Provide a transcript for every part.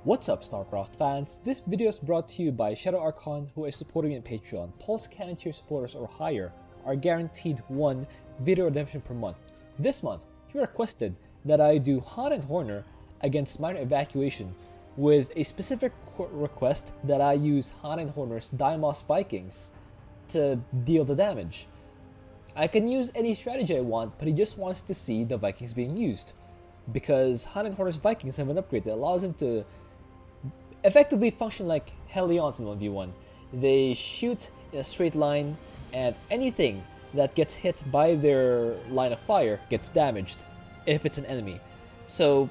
What's up, Starcraft fans? This video is brought to you by ShadowArchon, who is supporting me on Patreon. Pulse Cannon tier supporters or higher are guaranteed one video redemption per month. This month, he requested that I do Han and Horner against Miner Evacuation, with a specific request that I use Han and Horner's Deimos Vikings to deal the damage. I can use any strategy I want, but he just wants to see the Vikings being used, because Han and Horner's Vikings have an upgrade that allows him to effectively function like Hellions in 1v1. They shoot in a straight line, and anything that gets hit by their line of fire gets damaged if it's an enemy. So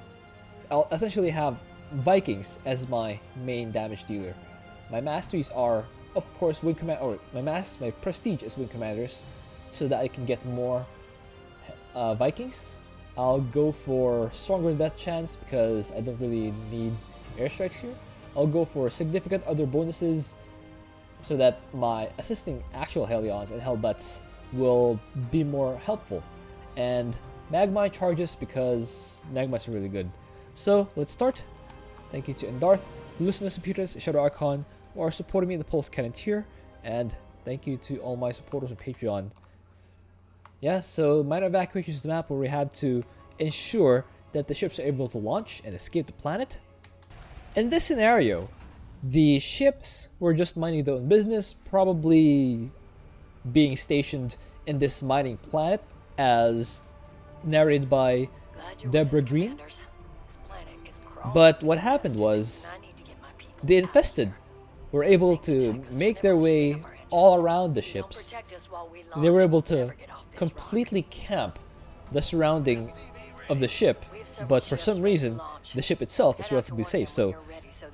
I'll essentially have Vikings as my main damage dealer. My masteries are, of course, wing command, or my prestige is wing commanders, so that I can get more Vikings. I'll go for stronger death chance because I don't really need airstrikes here. I'll go for significant other bonuses so that my assisting actual Hellions and Hellbats will be more helpful. And Magmine charges because Magmites are really good. So let's start. Thank you to Endarth, Lucinous Computers, ShadowArchon, who are supporting me in the Pulse Cannon tier. And thank you to all my supporters on Patreon. Yeah, so Miner Evacuation is the map where we have to ensure that the ships are able to launch and escape the planet. In this scenario, the ships were just minding their own business, probably being stationed in this mining planet, as narrated by Deborah Green. But what happened was, the infested were able to make their way all around the ships. They were able to completely camp the surrounding of the ship, but for some reason the ship itself is relatively safe. So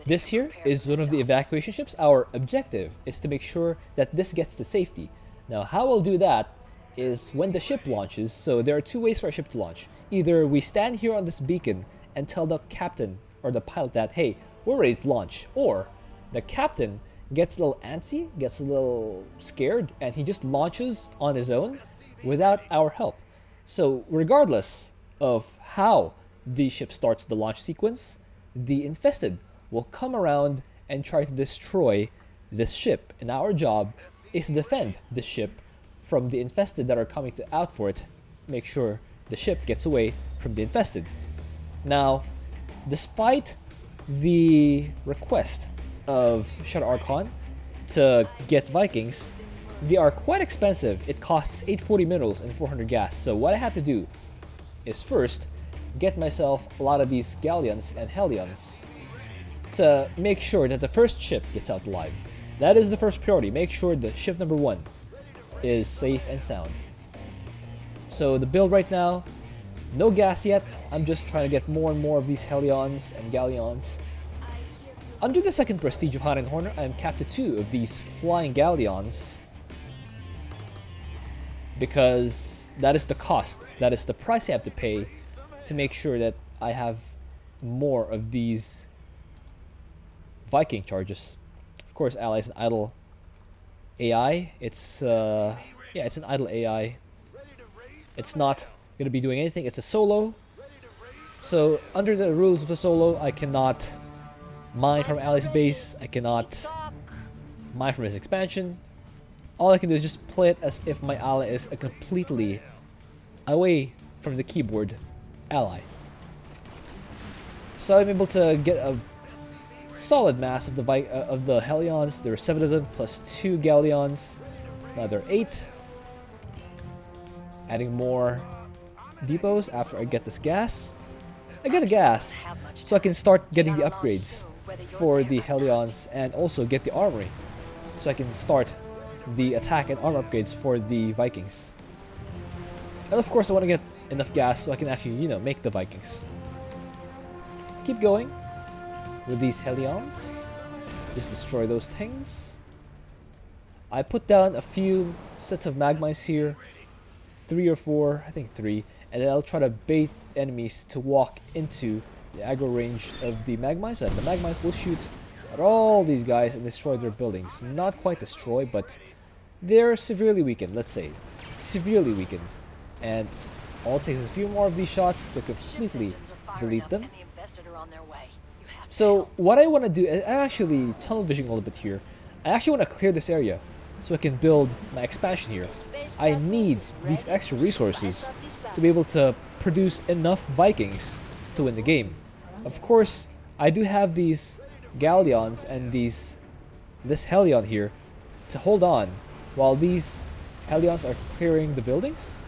this here is one of the evacuation ships. Our objective is to make sure that this gets to safety. Now how we'll do that is when the ship launches. So there are two ways for a ship to launch. Either we stand here on this beacon and tell the captain or the pilot that, hey, we're ready to launch, or the captain gets a little antsy, gets a little scared, and he just launches on his own without our help. So regardless of how the ship starts the launch sequence, the infested will come around and try to destroy this ship, and our job is to defend the ship from the infested that are coming out for it. Make sure the ship gets away from the infested. Now, despite the request of ShadowArchon to get Vikings, they are quite expensive. It costs 840 minerals and 400 gas. So what I have to do is first get myself a lot of these galleons and Hellions to make sure that the first ship gets out alive. That is the first priority. Make sure that ship number 1 is safe and sound. So the build right now, no gas yet. I'm just trying to get more and more of these Hellions and Galleons. Under the second prestige of Han and Horner, I am capped to 2 of these flying Galleons, because that is the cost, that is the price I have to pay to make sure that I have more of these Viking charges. Of course, Ally is an idle AI. It's it's an idle AI. It's not going to be doing anything. It's a solo. So under the rules of a solo, I cannot mine from Ally's base. I cannot mine from his expansion. All I can do is just play it as if my ally is a completely away from the keyboard ally. So I'm able to get a solid mass of the Hellions. There are 7 of them plus 2 Galleons. Now there are 8. Adding more depots after I get this gas. I get a gas, so I can start getting the upgrades for the Hellions and also get the armory, so I can start the attack and armor upgrades for the Vikings. And of course I want to get enough gas so I can actually, make the Vikings. Keep going with these Hellions. Just destroy those things. I put down a few sets of Magmites here. 3 or 4, I think 3. And then I'll try to bait enemies to walk into the aggro range of the Magmites. And the Magmites will shoot at all these guys and destroy their buildings. Not quite destroy, but they're severely weakened, let's say. Severely weakened. And all it takes is a few more of these shots to completely delete them. So what I want to do, I'm actually tunnel visioning a little bit here. I actually want to clear this area so I can build my expansion here. I need these extra resources to be able to produce enough Vikings to win the game. Of course, I do have these galleons and this Helion here to hold on while these Helions are clearing the buildings.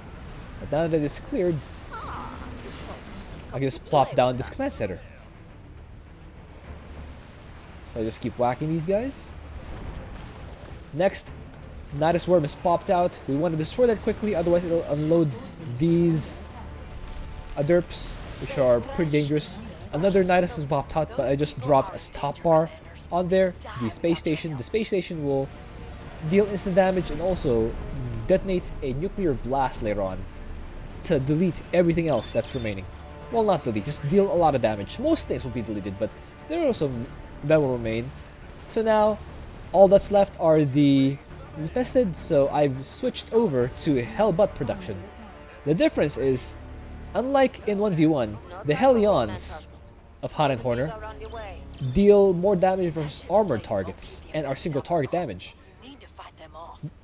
But now that it's cleared, I can just plop down this command center. So I just keep whacking these guys. Next, Nidus Worm has popped out. We want to destroy that quickly, otherwise it'll unload these Aderps, which are pretty dangerous. Another Nidus has popped out, but I just dropped a stop bar on there. The space station. The space station will deal instant damage and also detonate a nuclear blast later on to delete everything else that's remaining. Well, not delete, just deal a lot of damage. Most things will be deleted, but there are some that will remain. So now, all that's left are the infested, so I've switched over to Hellbutt production. The difference is, unlike in 1v1, the Helions of Han and Horner deal more damage versus armored targets and are single target damage.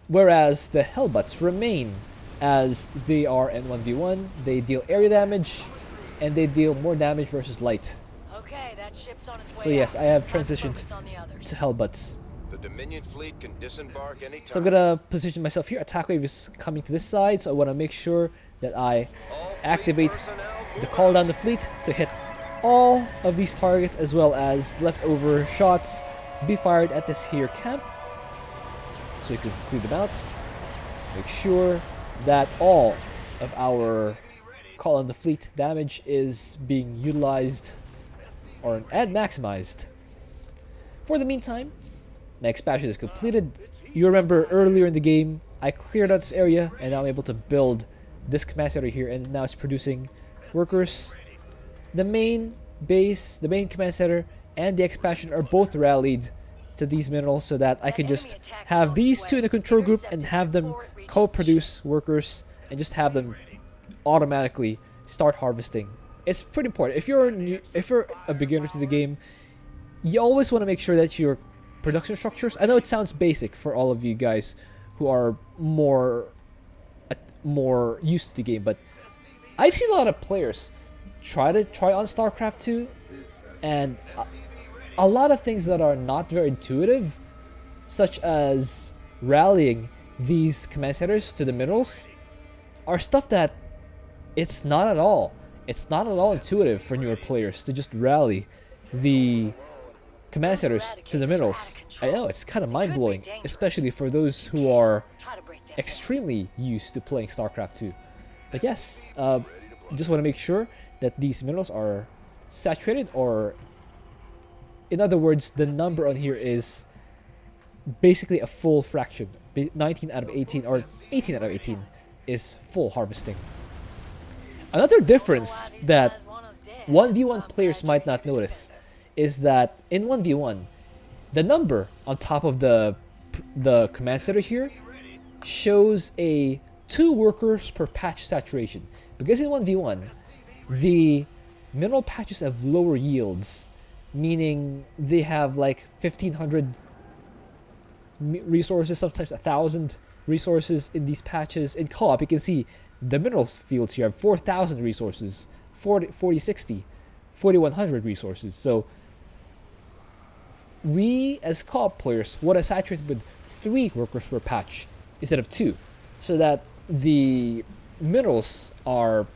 Whereas the Hellbutts remain as they are in 1v1, they deal area damage and they deal more damage versus light. Okay, that ship's on its way. So yes, I have transitioned to Hellbutts. The Dominion fleet can disembark anytime. So I'm gonna position myself here. Attack wave is coming to this side, so I want to make sure that I activate the call down the fleet to hit all of these targets, as well as leftover shots be fired at this here camp. So we can clear them out. Make sure that all of our call on the fleet damage is being utilized and maximized. For the meantime, my expansion is completed. You remember earlier in the game, I cleared out this area and now I'm able to build this command center here, and now it's producing workers. The main base, the main command center, and the expansion are both rallied to these minerals so that I can just have these two in the control group and have them co-produce workers and just have them automatically start harvesting. It's pretty important. If you're a beginner to the game, you always want to make sure that your production structures, I know it sounds basic for all of you guys who are more used to the game, but I've seen a lot of players try on Starcraft 2, and a lot of things that are not very intuitive, such as rallying these command centers to the minerals, are stuff that it's not at all intuitive for newer players to just rally the command centers to the minerals. I know, it's kind of mind-blowing, especially for those who are extremely used to playing StarCraft 2. But yes, just want to make sure that these minerals are saturated, or in other words, the number on here is basically a full fraction. 19 out of 18 or 18 out of 18 is full harvesting. Another difference that 1v1 players might not notice is that in 1v1, the number on top of the command center here shows a 2 workers per patch saturation. Because in 1v1, the mineral patches have lower yields, meaning they have like 1,500 resources, sometimes 1,000 resources in these patches. In co-op, you can see the mineral fields here have 4,000 resources, 4060, 4,100 resources. So we as co-op players want to saturate with 3 workers per patch instead of 2, so that the minerals are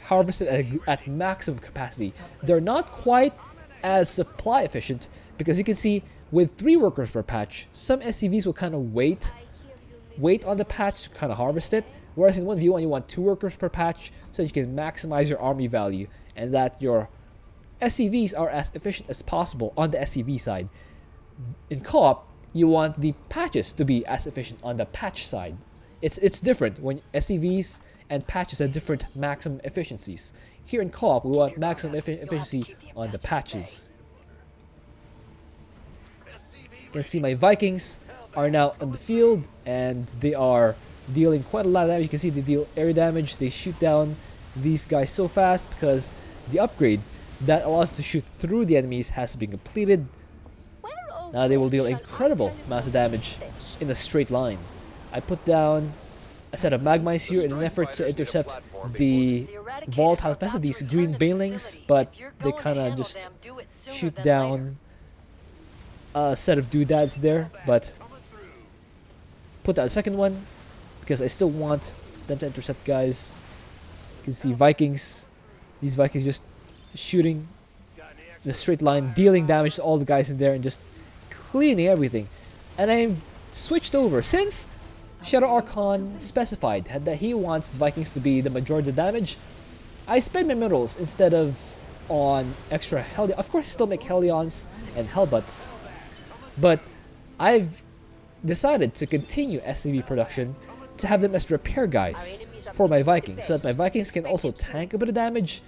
harvested at maximum capacity. They're not quite as supply efficient, because you can see with 3 workers per patch, some SCVs will kind of wait on the patch to kind of harvest it, whereas in 1v1 you want 2 workers per patch so that you can maximize your army value and that your SCVs are as efficient as possible on the SCV side. In co-op, you want the patches to be as efficient on the patch side. It's different when SCVs and patches have different maximum efficiencies. Here in co-op, we want maximum efficiency on the patches. You can see my Vikings are now on the field, and they are dealing quite a lot of damage. You can see they deal area damage. They shoot down these guys so fast because the upgrade that allows us to shoot through the enemies has been completed. Now they will deal incredible amounts of damage in a straight line. I put down a set of magmites here in an effort to intercept the volatile infested, these green banelings, but they kind of just shoot down a set of doodads there. But put down a second one because I still want them to intercept guys. You can see Vikings. These Vikings just shooting in a straight line, dealing damage to all the guys in there and just cleaning everything. And I switched over since ShadowArchon specified that he wants the Vikings to be the majority of the damage. I spend my minerals instead of on extra Hellions. Of course I still make Hellions and Hellbutts, but I've decided to continue SCV production to have them as repair guys for my Vikings, so that my Vikings can also tank a bit of damage,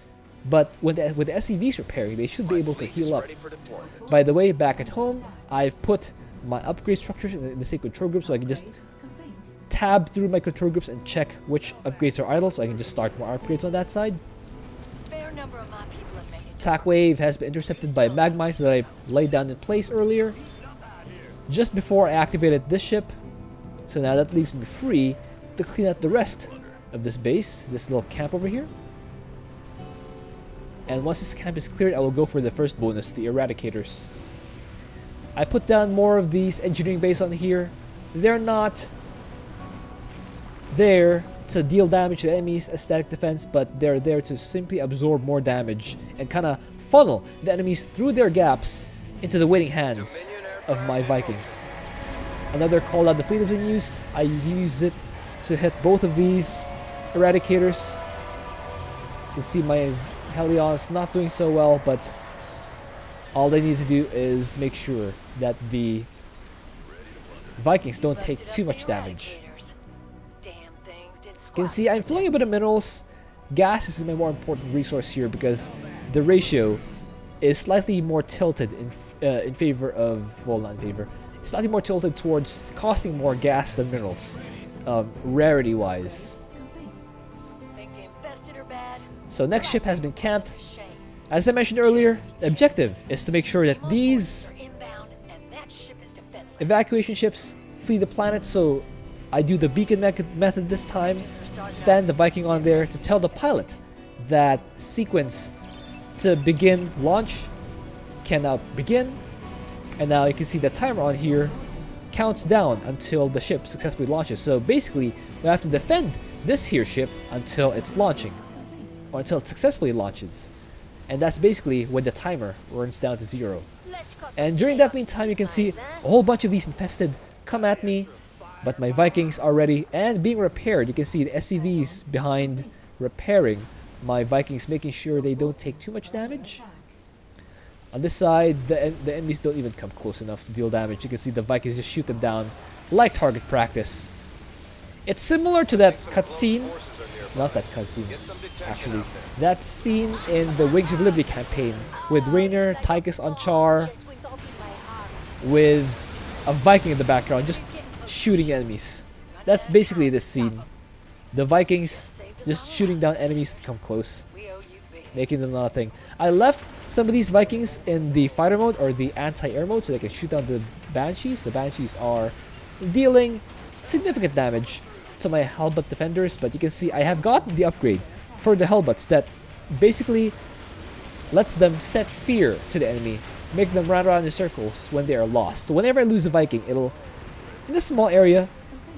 but with the SCVs repairing, they should be able to heal up. By the way, back at home, I've put my upgrade structures in the same control group, so I can just tab through my control groups and check which upgrades are idle, so I can just start more upgrades on that side. Attack wave has been intercepted by magmites that I laid down in place earlier, just before I activated this ship. So now that leaves me free to clean out the rest of this base, this little camp over here. And once this camp is cleared, I will go for the first bonus, the Eradicators. I put down more of these engineering bases on here. They're not there to deal damage to enemies as static defense, but they're there to simply absorb more damage and kind of funnel the enemies through their gaps into the waiting hands of my Vikings. Another call out the fleet has been used. I use it to hit both of these Eradicators. You can see my Hellions not doing so well, but all they need to do is make sure that the Vikings don't take too much damage. You can see I'm filling a bit of minerals. Gas is my more important resource here because the ratio is slightly more tilted in favor of, well, not in favor, slightly more tilted towards costing more gas than minerals, rarity wise. So next ship has been camped. As I mentioned earlier, the objective is to make sure that these evacuation ships flee the planet, so I do the beacon method this time, stand the Viking on there to tell the pilot that sequence to begin launch can now begin. And now you can see the timer on here counts down until the ship successfully launches. So basically, we have to defend this here ship until it's launching, or until it successfully launches. And that's basically when the timer runs down to 0. And during that meantime, you can see a whole bunch of these infested come at me, but my Vikings are ready and being repaired. You can see the SCVs behind repairing my Vikings, making sure they don't take too much damage. On this side, the enemies don't even come close enough to deal damage. You can see the Vikings just shoot them down like target practice. It's similar to that cutscene, not that cutscene, actually. That scene in the Wings of Liberty campaign with Rainer, Tychus on Char, with a Viking in the background just shooting enemies. That's basically this scene. The Vikings just shooting down enemies that come close, making them nothing. I left some of these Vikings in the fighter mode or the anti-air mode so they can shoot down the Banshees. The Banshees are dealing significant damage to my Hellbutt defenders, but you can see I have gotten the upgrade for the Hellbutts that basically lets them set fear to the enemy, make them run around in circles when they are lost. So whenever I lose a Viking, it'll, in a small area,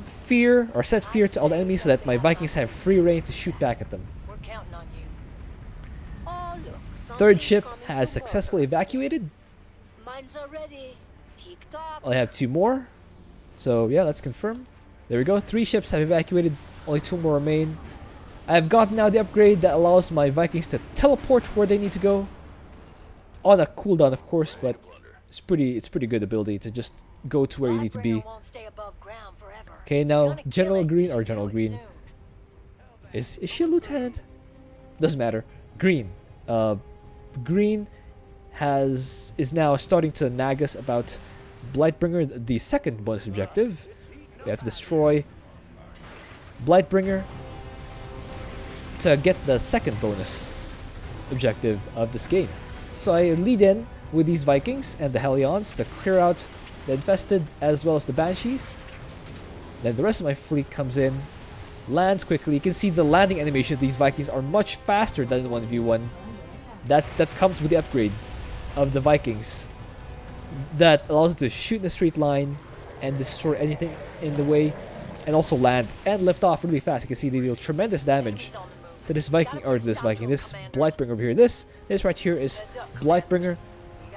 fear or set fear to all the enemies so that my Vikings have free reign to shoot back at them. We're counting on you. Third ship has successfully evacuated. I have 2 more. So yeah, let's confirm. There we go. 3 ships have evacuated. Only 2 more remain. I have gotten now the upgrade that allows my Vikings to teleport where they need to go. On a cooldown, of course, but it's pretty good ability to just go to where you need to be. Okay, now General Green or General Green. Is she a lieutenant? Doesn't matter. Green. Green is now starting to nag us about Blightbringer, the second bonus objective. We have to destroy Blightbringer to get the second bonus. objective of this game. So I lead in with these Vikings and the Hellions to clear out the infested as well as the Banshees. Then the rest of my fleet comes in, lands quickly. You can see the landing animation of these Vikings are much faster than the 1v1. That comes with the upgrade of the Vikings. That allows it to shoot in a straight line and destroy anything in the way, and also land and lift off really fast. You can see they deal tremendous damage to this Viking, or this Blightbringer over here. This right here is Blightbringer.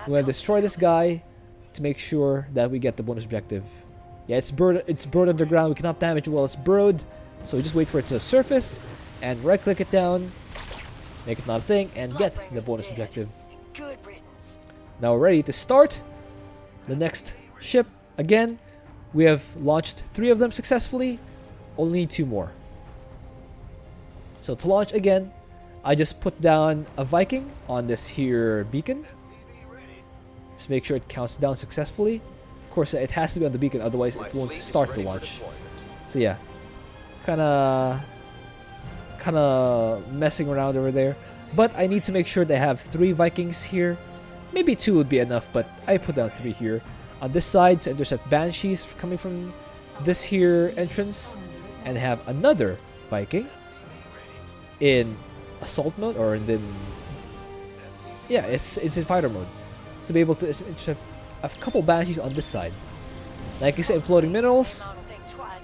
We're gonna destroy this guy to make sure that we get the bonus objective. Yeah, it's burrowed underground. We cannot damage it while it's burrowed, so we just wait for it to surface and right click it down, make it not a thing, and get the bonus objective. Now we're ready to start the next ship. Again, we have launched 3 of them successfully, only need 2 more. So to launch again, I just put down a Viking on this here beacon. Just make sure it counts down successfully. Of course, it has to be on the beacon, otherwise it won't start the launch. So yeah, kinda messing around over there. But I need to make sure they have 3 Vikings here. Maybe 2 would be enough, but I put down 3 here. On this side to intercept Banshees coming from this here entrance. And have another Viking in assault mode, or then yeah, it's in fighter mode, to be able to intercept a couple Banshees on this side. Like I said, I'm floating minerals,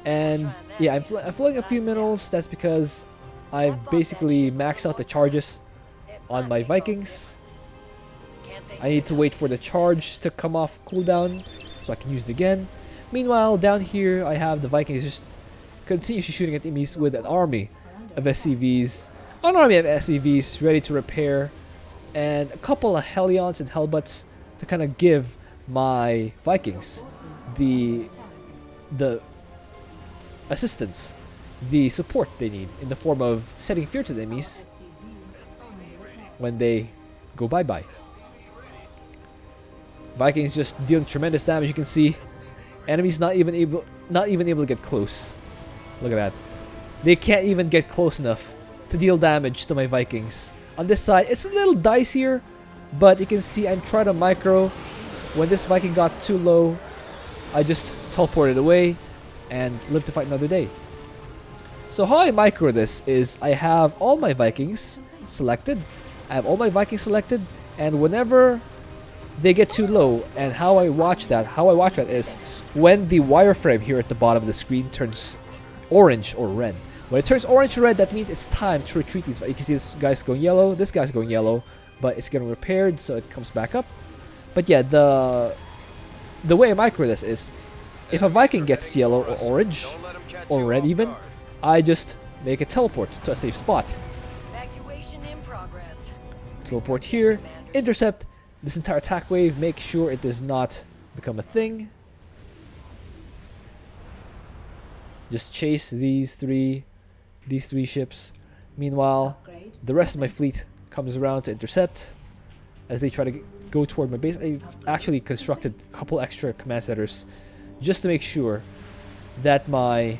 and yeah, I'm floating a few minerals. That's because I've basically maxed out the charges on my Vikings. I need to wait for the charge to come off cooldown so I can use it again. Meanwhile, down here I have the Vikings just continuously shooting at enemies with an army of SCVs. An army of SCVs ready to repair, and a couple of Hellions and Hellbutts to kind of give my Vikings the assistance, the support they need in the form of setting fear to the enemies when they go bye-bye. Vikings just dealing tremendous damage. You can see enemies not even able to get close. Look at that. They can't even get close enough to deal damage to my Vikings. On this side, it's a little dicier, but you can see I'm trying to micro. When this Viking got too low, I just teleported away and lived to fight another day. So how I micro this is I have all my Vikings selected. And whenever they get too low, and how I watch that is when the wireframe here at the bottom of the screen turns orange or red. When it turns orange or red, that means it's time to retreat these. You can see this guy's going yellow, this guy's going yellow, but it's getting repaired, so it comes back up. But yeah, the way I micro this is, if a Viking gets yellow or orange, or red even, I just make a teleport to a safe spot. Evacuation in progress. Teleport here, intercept this entire attack wave, make sure it does not become a thing. Just chase these three ships. Meanwhile, the rest of my fleet comes around to intercept as they try to go toward my base. I've actually constructed a couple extra command centers just to make sure that my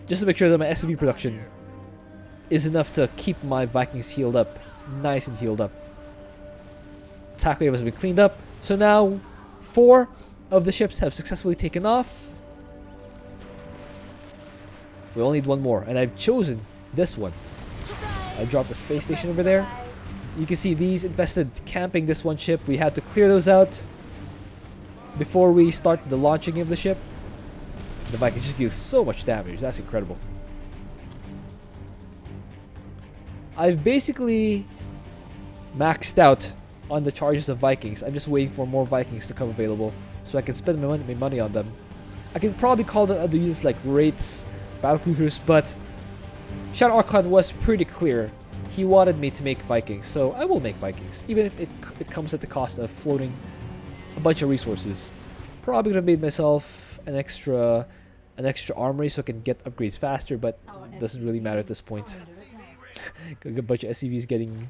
SCV production is enough to keep my Vikings healed up, nice and healed up. Attack wave has been cleaned up, so now 4 of the ships have successfully taken off. We only need 1 more, and I've chosen this one. I dropped the space station over there. You can see these infested camping this one ship. We had to clear those out before we start the launching of the ship. The Vikings just deal so much damage. That's incredible. I've basically maxed out on the charges of Vikings. I'm just waiting for more Vikings to come available so I can spend my money on them. I can probably call them other units like Wraiths, Battlecruisers, but ShadowArchon was pretty clear. He wanted me to make Vikings, so I will make Vikings, even if it comes at the cost of floating a bunch of resources. Probably gonna make myself an extra armory so I can get upgrades faster, but it doesn't really matter at this point. A bunch of SCVs getting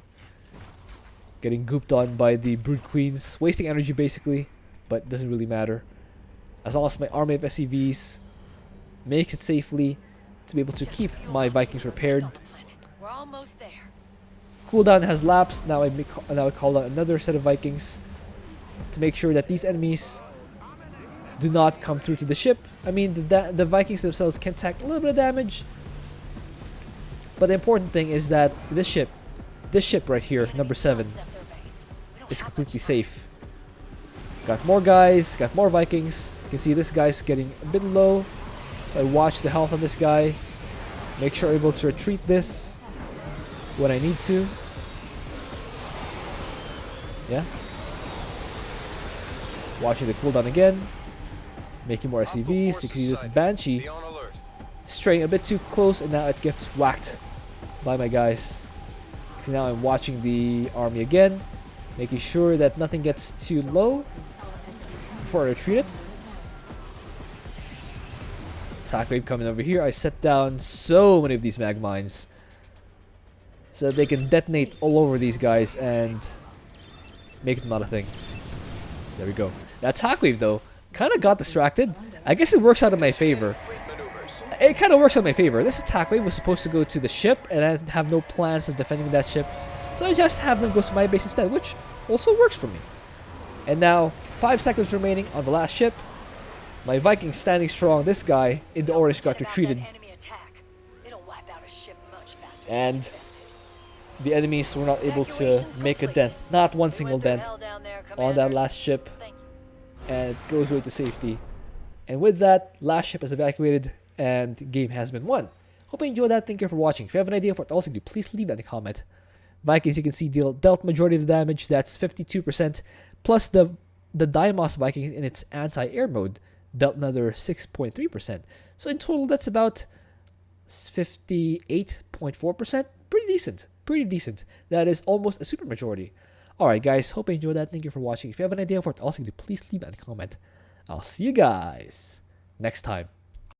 gooped on by the Brood Queens, wasting energy basically, but it doesn't really matter. As long as my army of SCVs makes it safely to be able to keep my Vikings repaired. We're almost there. cooldown has lapsed. Now I call out another set of Vikings to make sure that these enemies do not come through to the ship. I mean, the Vikings themselves can take a little bit of damage, but the important thing is that this ship right here, number 7, is completely safe. Got more guys, got more Vikings. You can see this guy's getting a bit low, so I watch the health on this guy. Make sure I'm able to retreat this when I need to. Yeah. Watching the cooldown again. Making more SCVs. You can see this Banshee straying a bit too close, and now it gets whacked by my guys. So now I'm watching the army again, making sure that nothing gets too low before I retreat it. Attack wave coming over here. I set down so many of these mag mines so that they can detonate all over these guys and make them not a thing. There we go. The attack wave though kind of got distracted. I guess it works out in my favor. It kind of works out in my favor. This attack wave was supposed to go to the ship, and I have no plans of defending that ship, so I just have them go to my base instead, which also works for me. And now 5 seconds remaining on the last ship. My Vikings standing strong. This guy in the orange got retreated, and the enemies were not able to make a dent, not one single dent, on that last ship, and it goes away to safety. And with that, last ship is evacuated and game has been won. Hope you enjoyed that. Thank you for watching. If you have an idea for what else to do, please leave that in a comment. Vikings, you can see, dealt majority of the damage. That's 52%, plus the Deimos Vikings in its anti-air mode dealt another 6.3%. So in total, that's about 58.4%. Pretty decent. Pretty decent. That is almost a super majority. Alright guys, hope you enjoyed that. Thank you for watching. If you have an idea for what else to do, please leave that in a comment. I'll see you guys next time.